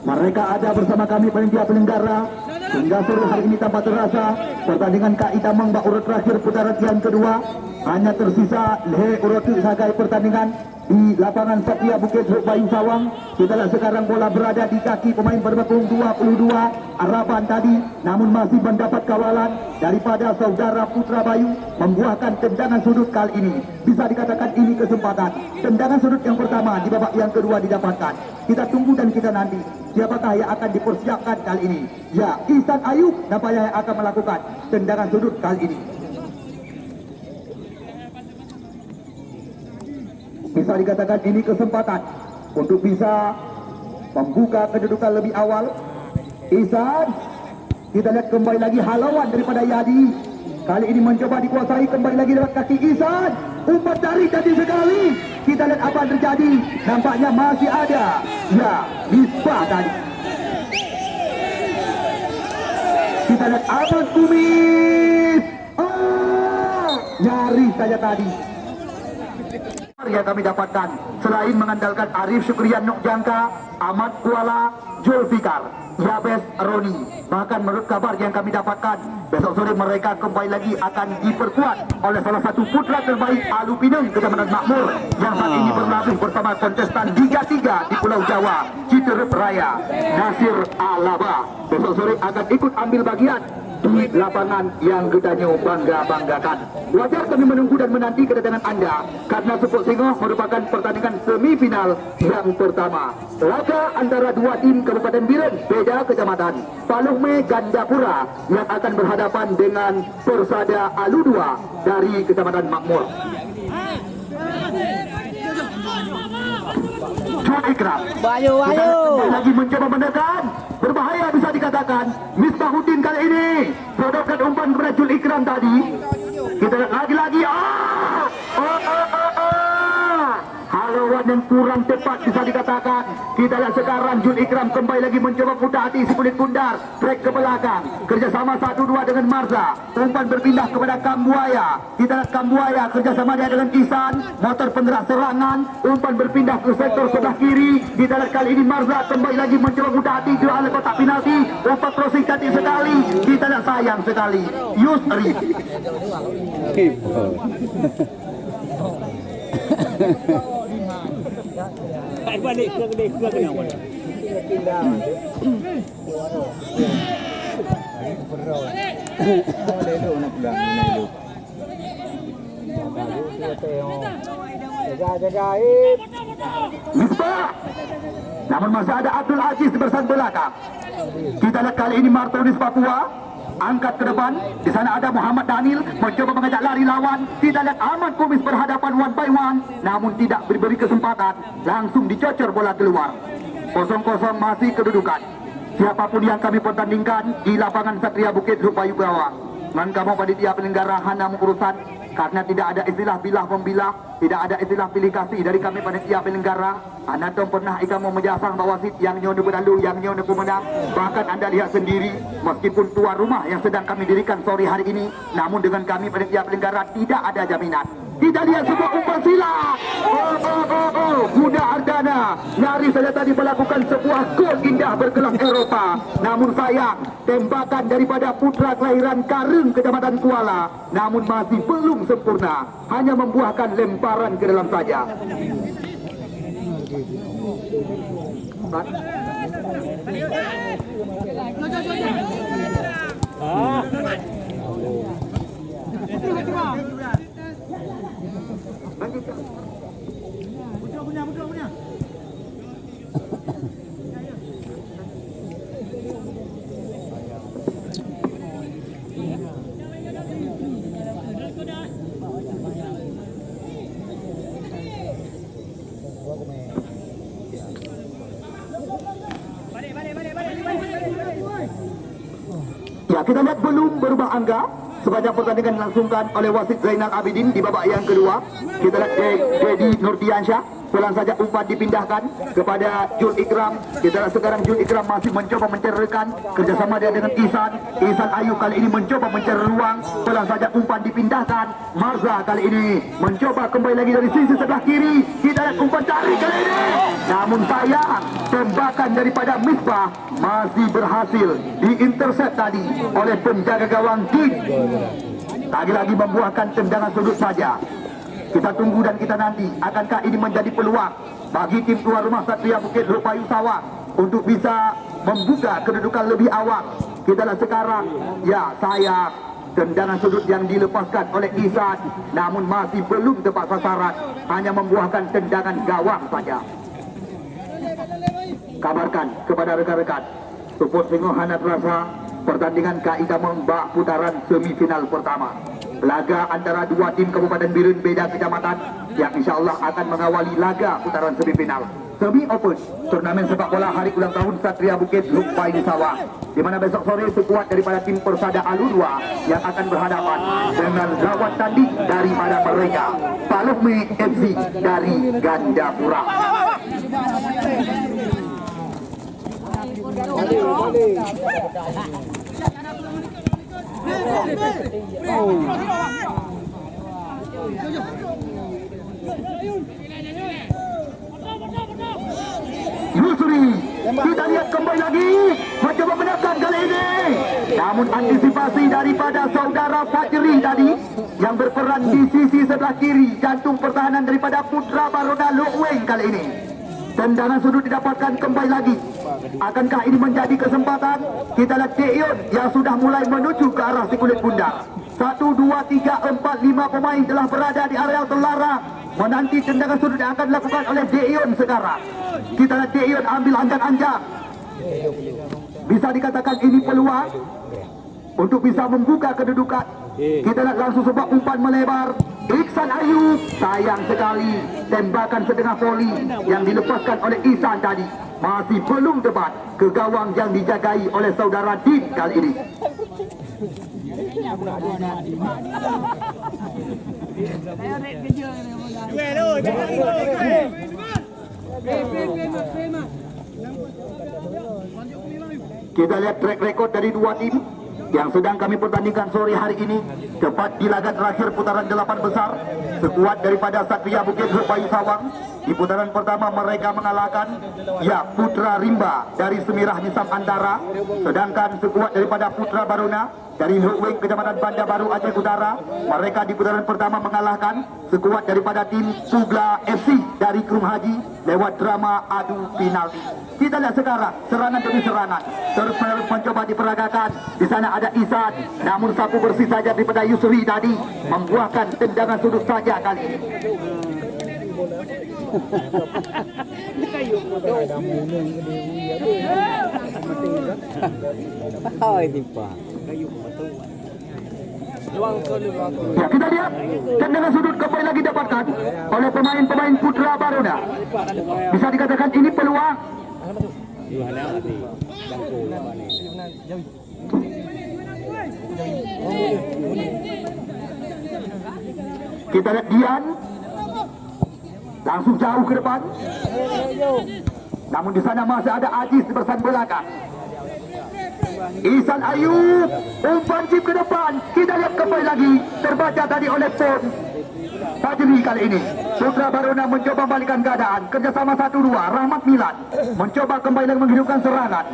mereka ada bersama kami panitia penyelenggara. Hingga sore hari ini tanpa terasa, pertandingan KI Tamang bak urut terakhir putaran yang kedua. Hanya tersisa lehe urut sebagai pertandingan di lapangan Satria Bukit Bayu Sawang. Kita lihat sekarang bola berada di kaki pemain berbekung 22 Araban tadi, namun masih mendapat kawalan daripada saudara Putra Bayu membuahkan tendangan sudut kali ini. Bisa dikatakan ini kesempatan. Tendangan sudut yang pertama di babak yang kedua didapatkan. Kita tunggu dan kita nanti siapakah yang akan dipersiapkan kali ini. Ya, Ihsan Ayub nampaknya yang akan melakukan tendangan sudut kali ini. Bisa dikatakan ini kesempatan untuk bisa membuka kedudukan lebih awal. Ihsan, kita lihat kembali lagi halauan daripada Yadi. Kali ini mencoba dikuasai, kembali lagi lewat kaki Ihsan. Umpan tarik tadi sekali. Kita lihat apa yang terjadi. Nampaknya masih ada. Ya, Misbah tadi. Kita lihat Ahmad Kumis. Oh, nyaris saja tadi. Yang kami dapatkan selain mengandalkan Arif Syukrian Nukjangka, Ahmad Kuala, Julfikar, Yabes Roni, bahkan menurut kabar yang kami dapatkan besok sore mereka kembali lagi akan diperkuat oleh salah satu putra terbaik Alupineng Kecamatan Makmur yang saat ini berlabuh bersama kontestan Liga 3 di Pulau Jawa, Citerep Raya, Nasir Alaba. Besok sore akan ikut ambil bagian di lapangan yang kitanya bangga-banggakan. Wajar kami menunggu dan menanti kedatangan Anda karena Sepok Singoh merupakan pertandingan semifinal yang pertama. Laga antara dua tim Kabupaten Biren, beda kecamatan, Paluhme Gandapura yang akan berhadapan dengan Persada Alu 2 dari Kecamatan Makmur. Jul Ikram Bayu. lagi mencoba menekan, berbahaya bisa dikatakan. Misbahuddin kali ini sodorkan umpan kepada Jul Ikram tadi. Kita lihat lagi-lagi. Halauan yang kurang tepat bisa dikatakan. Kita lihat sekarang Jul Ikram kembali lagi mencoba putar hati si kulit bundar, trek ke belakang, kerjasama 1-2 dengan Marza. Umpan berpindah kepada Kambuaya. Kita lihat Kambuaya kerjasama dia dengan Ihsan, motor penggerak serangan. Umpan berpindah ke sektor sebelah kiri. Kita lihat kali ini Marza kembali lagi mencoba putar hati ke arah kotak penalti. Umpan crossing cantik sekali. Kita lihat sayang sekali Yusri. Balik ke kenapa? Misbah. Namun masih ada Abdul Aziz di bersama belakang. Kita lihat kali ini Martonis Papua angkat ke depan. Di sana ada Muhammad Daniel mencoba mengajak lari lawan. Kita lihat Ahmad Kumis berhadapan one by one, namun tidak diberi kesempatan. Langsung dicocor bola keluar. 0-0 masih kedudukan. Siapapun yang kami pertandingkan di lapangan Satria Bukit Bayu Bawang, Man kamu panitia penyelenggara hanya urusan karena tidak ada istilah bilah membilah, tidak ada istilah pilih kasih dari kami panitia penyelenggara. Anda dong pernah kamu menjasang bawasit yang nyonya berlalu, yang nyonya pemenang. Bahkan Anda lihat sendiri, meskipun tuan rumah yang sedang kami dirikan sore hari ini, namun dengan kami panitia penyelenggara tidak ada jaminan. Kita lihat sebuah umpan silat. Buda Ardana nyaris saja tadi melakukan sebuah gol indah berkelas Eropa. Namun sayang, tembakan daripada putra kelahiran Kareng Kecamatan Kuala, namun masih belum sempurna, hanya membuahkan lemparan ke dalam saja. Ya, kita lihat belum berubah angka sepanjang pertandingan dilangsungkan oleh wasit Zainal Abidin di babak yang kedua. Kita lihat Dedi Nurdiansyah, pelan saja umpan dipindahkan kepada Jul Ikram. Kita lihat sekarang Jul Ikram masih mencoba mencari rekan, kerjasama dia dengan Ihsan Ayub kali ini mencoba mencari ruang. Pelan saja umpan dipindahkan. Marza kali ini mencoba kembali lagi dari sisi sebelah kiri. Kita lihat umpan tarik kali ini, namun sayang tembakan daripada Misbah masih berhasil diintercept tadi oleh penjaga gawang Din. Lagi-lagi membuahkan tendangan sudut saja. Kita tunggu dan kita nanti, akankah ini menjadi peluang bagi tim tuan rumah Satria Bukit Rupayu Sawang untuk bisa membuka kedudukan lebih awal. Kita lihat sekarang, ya sayang, tendangan sudut yang dilepaskan oleh Ihsan, namun masih belum tepat sasaran, hanya membuahkan tendangan gawang saja. Kabarkan kepada rekan-rekan, support tengok hanat rasa pertandingan kaidah membak putaran semifinal pertama. Laga antara dua tim Kabupaten Biren beda kecamatan yang insyaAllah akan mengawali laga putaran semifinal. Semi Open, turnamen sepak bola hari ulang tahun Satria Bukit Rupayu Sawang, di mana besok sore sekuat daripada tim Persada Alurwa yang akan berhadapan dengan lawan tanding daripada mereka, Palukme FC dari Gandapura. Yusri, kita lihat kembali lagi mencoba menekan kali ini, namun antisipasi daripada saudara Fajri tadi yang berperan di sisi sebelah kiri jantung pertahanan daripada Putra Barona Lokweng kali ini. Tendangan sudut didapatkan kembali lagi. Akankah ini menjadi kesempatan? Kita lihat Deon yang sudah mulai menuju ke arah si kulit bundar. 1, 2, 3, 4, 5 pemain telah berada di area terlarang menanti tendangan sudut yang akan dilakukan oleh Deon sekarang. Kita lihat Deon ambil anjak-anjak. Bisa dikatakan ini peluang untuk bisa membuka kedudukan. Kita lihat langsung sebuah umpan melebar. Ihsan Ayub, sayang sekali tembakan setengah voli yang dilepaskan oleh Ihsan tadi masih belum tepat ke gawang yang dijagai oleh saudara Din kali ini. Kita lihat track record dari dua tim yang sedang kami pertandingkan sore hari ini, tepat di laga terakhir putaran 8 besar. Sekuat daripada Satria Bukit Rupayu Sawang, di putaran pertama mereka mengalahkan Putra Rimba dari Semirah Nisam Antara, sedangkan sekuat daripada Putra Baruna dari Lokweng Kecamatan Bandar Baru Aceh Utara, mereka di putaran pertama mengalahkan sekuat daripada tim Pugla FC dari Krum Haji lewat drama adu penalti. Kita lihat sekarang serangan demi serangan terus menerus mencoba diperagakan. Di sana ada Ihsan, namun sapu bersih saja daripada Yusri tadi membuahkan tendangan sudut saja kali ini. Ya, kita lihat tendangan sudut kembali lagi dapatkan oleh pemain-pemain Putra Baruna. Bisa dikatakan ini peluang. Kita lihat Dian langsung jauh ke depan. Namun di sana masih ada Aziz di bersama belakang. Ihsan Ayub umpan chip ke depan. Kita lihat kembali lagi terbaca tadi oleh Pon Fajri kali ini. Putra Baruna mencoba balikan keadaan. Kerjasama 1-2. Rahmat Milan mencoba kembali lagi menghidupkan serangan.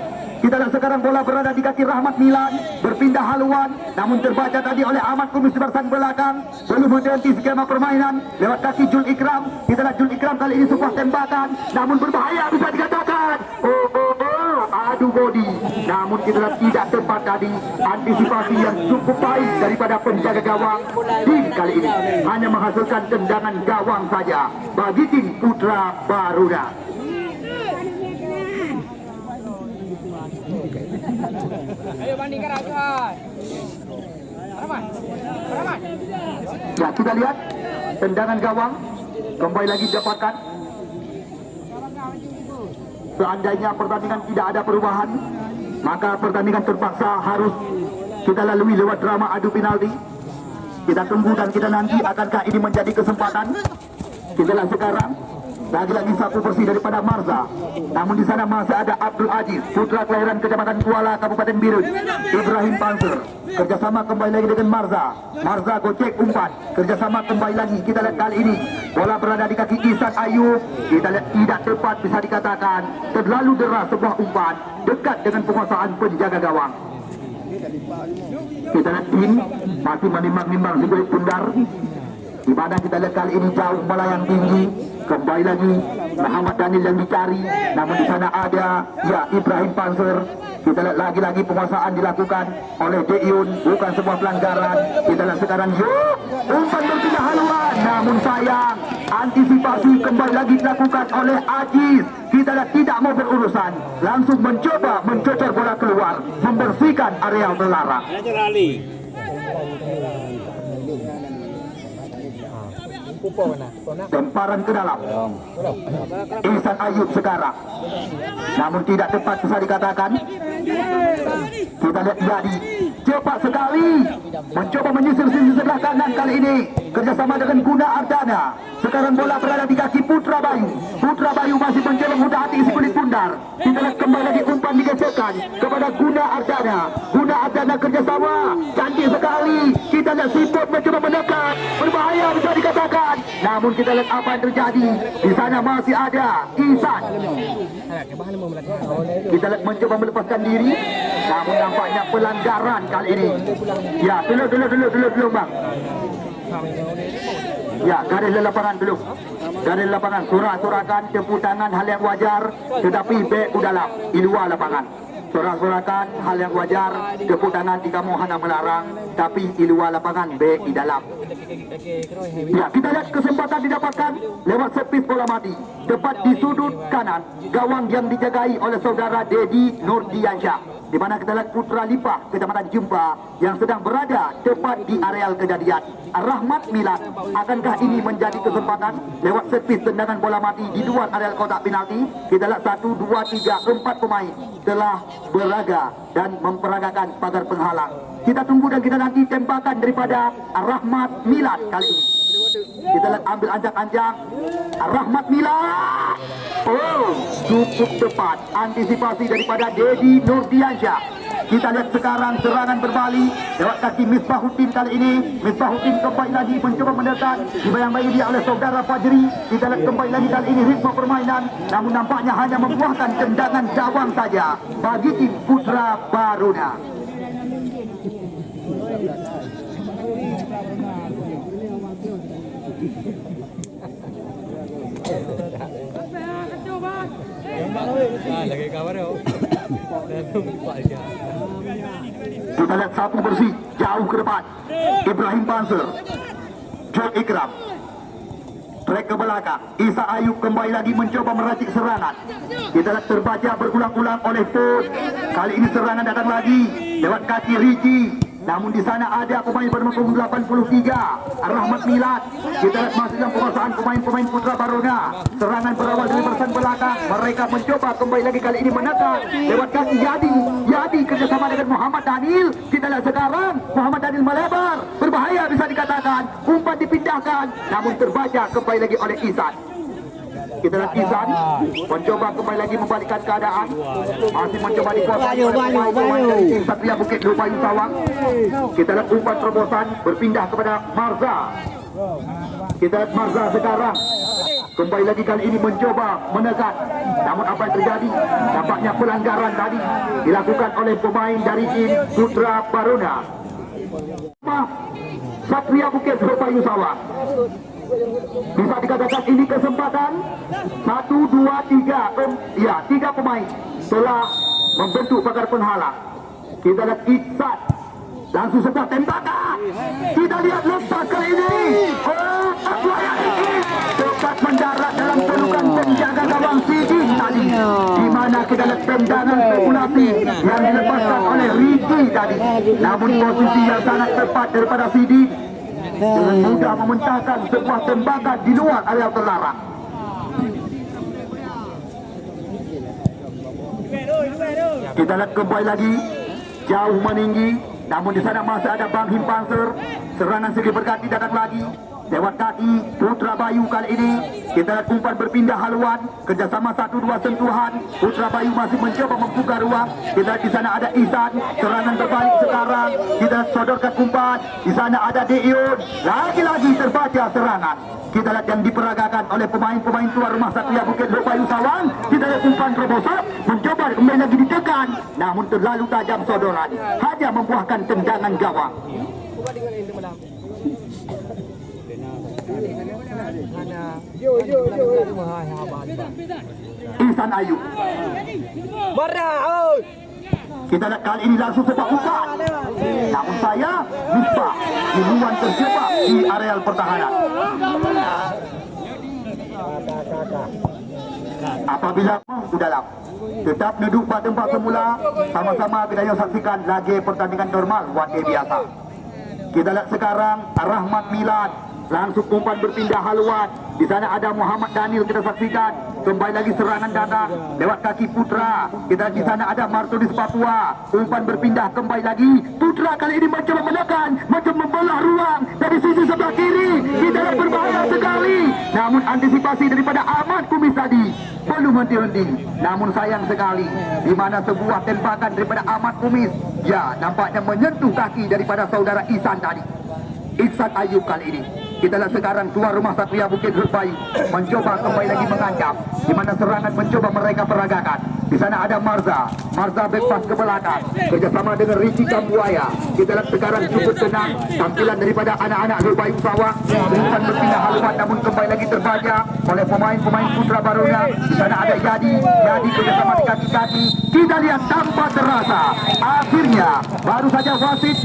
Kita lihat sekarang bola berada di kaki Rahmat Milan, berpindah haluan, namun terbaca tadi oleh Ahmad Kumis di bersang belakang. Belum menghenti skema permainan lewat kaki Jul Ikram. Kita lihat Jul Ikram kali ini sebuah tembakan, namun berbahaya bisa dikatakan. Adu body, namun kita lihat tidak tepat tadi. Antisipasi yang cukup baik daripada penjaga gawang tim kali ini hanya menghasilkan tendangan gawang saja bagi tim Putra Baruna. Ayo bandingkan Rajuhan. Rahmat. Ya, kita lihat tendangan gawang kembali lagi didapatkan. Seandainya pertandingan tidak ada perubahan, maka pertandingan terpaksa harus kita lalui lewat drama adu penalti. Kita tunggu dan kita nanti akankah ini menjadi kesempatan. Kita lihat sekarang lagi-lagi satu bersih daripada Marza. Namun di sana masih ada Abdul Aziz, putra kelahiran Kecamatan Kuala, Kabupaten Birut. Ibrahim Panser kerjasama kembali lagi dengan Marza. Marza gocek umpan, kerjasama kembali lagi. Kita lihat kali ini bola berada di kaki Ihsan Ayub. Kita lihat tidak tepat, bisa dikatakan terlalu deras sebuah umpan dekat dengan penguasaan penjaga gawang. Kita lihat tim masih menimbang-nimbang si kulit pundar, di mana kita lihat kali ini jauh melayang tinggi. Kembali lagi Muhammad Daniel yang dicari, namun di sana ada ya Ibrahim Panser. Kita lihat lagi-lagi penguasaan dilakukan oleh Deyun, bukan sebuah pelanggaran. Kita lihat sekarang yuk umpan berpindah haluan, namun sayang antisipasi kembali lagi dilakukan oleh Aziz. Kita lihat tidak mau berurusan, langsung mencoba mencocor bola keluar, membersihkan area terlarang. Temparan ke dalam Ihsan Ayub sekarang, namun tidak tepat, bisa dikatakan. Kita lihat Yadi cepat sekali mencoba menyisir sisi sebelah kanan kali ini kerjasama dengan Guna Ardana. Sekarang bola berada di kaki Putra Bayu. Putra Bayu masih mencoba mudah hati isi kulit pundar. Kita lihat kembali lagi umpan digeserkan kepada Guna Ardana. Guna Ardana kerjasama cantik sekali. Kita lihat Sipot mencoba mendekat, berbahaya bisa dikatakan. Namun kita lihat apa yang terjadi. Di sana masih ada Ihsan. Kita lihat mencoba melepaskan diri, namun nampaknya pelanggaran kali ini. Ya, dulu bang. Ya, garis lapangan dulu. Garis lapangan, sorak-sorakan, tepuk tangan hal yang wajar, tetapi bek dalam, di luar lapangan. Sorak-sorakan hal yang wajar, tepuk tangan jika mohon melarang, tapi di luar lapangan, bek di dalam. Ya, kita lihat kesempatan didapatkan lewat servis bola mati tepat di sudut kanan gawang yang dijagai oleh saudara Dedi Nurdiansyah, di mana kita lihat Putra Lipah Kecamatan Jumpa yang sedang berada tepat di areal kejadian. Rahmat Milan, akankah ini menjadi kesempatan lewat servis tendangan bola mati di luar areal kotak penalti? Kita lihat 1, 2, 3, 4 pemain telah berlaga dan memperagakan pagar penghalang. Kita tunggu dan kita nanti tembakan daripada Rahmat Milan kali ini. Kita lihat ambil anjak-anjak Rahmat Milan. Oh, cukup tepat antisipasi daripada Dedi Nurdiansyah. Kita lihat sekarang serangan berbalik lewat kaki Misbahuddin kali ini. Misbahuddin kembali lagi mencoba mendekat, dibayang-bayangi dia oleh saudara Fajri. Kita lihat kembali lagi kali ini ritme permainan, namun nampaknya hanya membuahkan tendangan gawang saja bagi tim Putra Baruna. Kita lihat satu bersih jauh ke depan Ibrahim Panser, Jul Ikram trek ke belakang. Ihsan Ayub kembali lagi mencoba meracik serangan. Kita lihat terbaca berulang-ulang oleh Put. Kali ini serangan datang lagi lewat kaki Riki. Namun di sana ada pemain bernomor 83 Rahmat Milad. Kita lihat masih dalam penguasaan pemain-pemain Putra Baruna. Serangan berawal dari barisan belakang. Mereka mencoba kembali lagi kali ini menekan lewat kaki Yadi kerjasama dengan Muhammad Daniel. Kita lihat sekarang Muhammad Daniel melebar, berbahaya bisa dikatakan. Umpan dipindahkan, namun terbaca kembali lagi oleh Ihsan. Kita lihat Ihsan mencoba kembali lagi membalikkan keadaan. Masih mencoba dikuasai oleh pemain dari tim Satria Bukit Lupayu Sawang. Kita lihat umpan terobosan berpindah kepada Marza. Kita lihat Marza sekarang kembali lagi kali ini mencoba menekan. Namun apa yang terjadi? Nampaknya pelanggaran tadi dilakukan oleh pemain dari tim Putra Baruna. Satria Bukit Lupayu Sawang. Bisa dikatakan ini kesempatan 1, 2, 3 tiga pemain telah membentuk pagar penghalang. Kita lihat Ihsan langsung setelah tembakan. Kita lihat lepas kali ini. Oh, Aquaya ini cepat mendarat dalam pelukan penjaga gawang Sidi tadi. Di mana kita lihat tendangan spekulasi yang dilepaskan oleh Ricky tadi. Namun posisi yang sangat tepat daripada Sidi dengan mudah mementahkan sebuah tembakan di luar area terlarang. Kita lihat kembali lagi jauh meninggi, namun di sana masih ada Bang Him Panzer. Serangan silih berganti datang lagi lewat kaki Putra Bayu kali ini. Kita lihat umpan berpindah haluan, kerjasama 1-2 sentuhan. Putra Bayu masih mencoba membuka ruang. Kita lihat di sana ada Ihsan, serangan berbalik sekarang. Kita lihat sodorkan umpan. Di sana ada Deun, lagi-lagi terbaca serangan. Kita lihat yang diperagakan oleh pemain-pemain tua rumah Satria Bukit Lupayu Sawang. Kita lihat umpan terobosan, mencoba kembali lagi ditekan, namun terlalu tajam sodoran, hanya membuahkan tendangan gawang. Ihsan Ayu. Kita lihat kali ini langsung sepak umpan, namun saya lupa duluan terjebak di areal pertahanan. Apabila mampu dalam, tetap duduk pada tempat semula. Sama-sama kita saksikan lagi pertandingan normal one day biasa. Kita lihat sekarang Rahmat Milad langsung umpan berpindah haluan. Di sana ada Muhammad Daniel, kita saksikan kembali lagi serangan datang lewat kaki Putra. Kita di sana ada Martonis Papua, umpan berpindah kembali lagi. Putra kali ini mencoba menekan, macam membelah ruang dari sisi sebelah kiri. Kita lihat berbahaya sekali, namun antisipasi daripada Ahmad Kumis tadi belum henti-henti. Namun sayang sekali, di mana sebuah tembakan daripada Ahmad Kumis, ya nampaknya menyentuh kaki daripada saudara Ihsan tadi. Ihsan Ayub kali ini. Kita lihat sekarang tuan rumah Satria Bukit Lupayu mencoba kembali lagi mengancam, di mana serangan mencoba mereka peragakan. Di sana ada Marza back pass ke belakang kerjasama dengan Ricky Kambuaya. Kita lihat sekarang cukup tenang tampilan daripada anak-anak Lupayu Sawang. Umpan berpindah haluan namun kembali lagi terbaca oleh pemain-pemain Putra Baruna. Di sana ada Yadi kerjasama di kaki-kaki. Kita lihat tanpa terasa, akhirnya baru saja wasit